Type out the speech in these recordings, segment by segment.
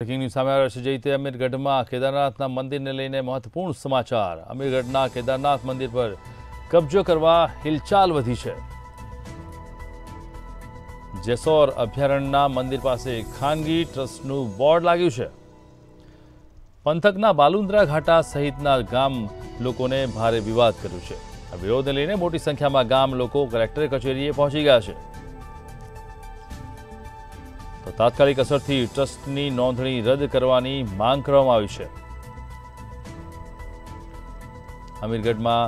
Breaking news सामे આવ્યા છે જઈતે અમીરગઢમાં કેદારનાથના મંદિરને લઈને મહત્વપૂર્ણ સમાચાર। અમીરગઢના કેદારનાથ મંદિર પર કબજો કરવા હિલચાલ વધી છે। જેસોર અભયારણ્યના મંદિર પાસે ખાનગી ટ્રસ્ટનું બોર્ડ લાગ્યું છે। પંથકના બાલુન્દ્રા ઘાટા સહિતના ગામ લોકોને ભારે વિવાદ કર્યો છે। આ વિરોધને લઈને મોટી સંખ્યામાં ગામ લોકો કલેક્ટર કચેરીએ પહોંચી ગયા છે। तो तात्कालिक असर थी ट्रस्टनी नोंधणी रद्द करवानी मांग करवामां आवी छे। अमीरगढ़ में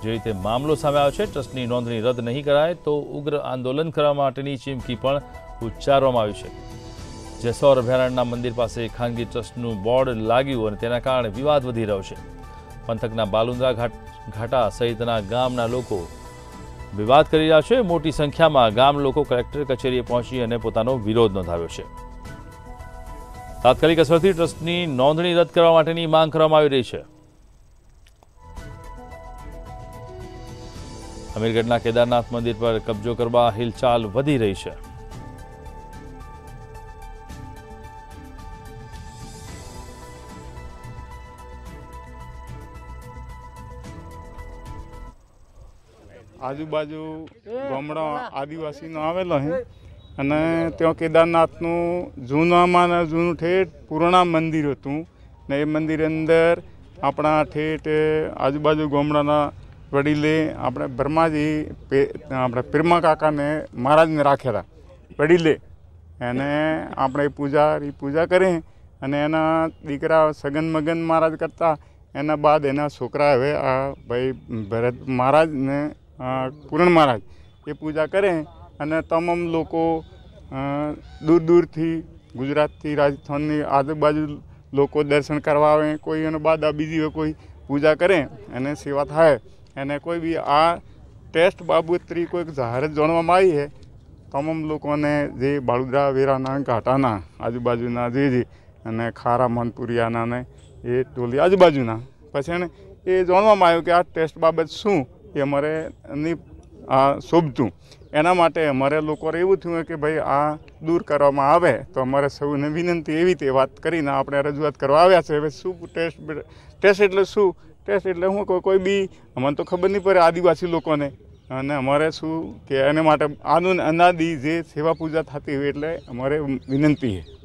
जे रीते मामलो सामे आव्यो छे, ट्रस्टनी नोंधणी रद्द नहीं कराय तो उग्र आंदोलन करवा माटेनी चीमकी पण उच्चारवामां आवी छे। जेसोर अभयारण्यना मंदिर पासे खानगी ट्रस्टनुं बोर्ड लाग्युं अने तेना कारणे विवाद वधी रह्यो छे। पंथकना बालुंद्रा घाटा सहितना गामना लोको विवाद करी रह्या छे। मोटी संख्या में गाम लोग कलेक्टर कचेरीए पहुंची अने पोतानो विरोध नोंधाव्यो छे। तात्कालिक असरथी ट्रस्टनी नोंधणी रद्द करवा माटेनी मांग करवामां आवी रही छे। अमीरगढ़ना केदारनाथ मंदिर पर कब्जो करवा हिलचाल वधी रही छे। आजूबाजू गामड़ा आदिवासी आवेलो है अने त्या केदारनाथनु जूनामां जूनु ठेठ पुराणा मंदिर हतुं ने ए मंदिर अंदर अपना ठेठ आजूबाजू गामडाना वडीले अपने ब्रह्माजी अपने पीरमा काका ने महाराज ने राख्या था वडीले अने अपने पूजा करें अने एना दीकरा सगन मगन महाराज करता एना बाद एना छोकरा हवे आ भाई भरत महाराज ने पूरण महाराज ये पूजा करें अने तमाम लोको दूर दूर थी गुजरात थी राजस्थान आजूबाजू लोको दर्शन करवा आवे। कोई एना बाद बीजी कोई पूजा करें अने सेवा थाय अने कोई भी आ टेस्ट बाबतरी कोई जाहिरात जाणवामां आई है। तमाम लोकोने जे बालुद्रा वेराना घाटाना आजूबाजूना जे अने खारा मनपुरियाना ने ए टोली आजूबाजूना पछी ए जाणवामां आव्युं के आ टेस्ट बाबत शुं એ અમારે શોભતું એના માટે અમારે લોકો એવું થયું કે ભાઈ આ દૂર કરવામાં આવે તો અમારે સૌને વિનંતી એવી તે વાત કરીને આપણે રજૂઆત કરવા આવ્યા છે। હવે શું ટેસ્ટ એટલે શું ટેસ્ટ એટલે હું કોઈ બી અમને તો ખબર નહીં પડે આદિવાસી લોકોને અને અમારે શું કે એને માટે આનું અનાદિ જે સેવા પૂજા થતી હોય એટલે અમારે વિનંતી છે।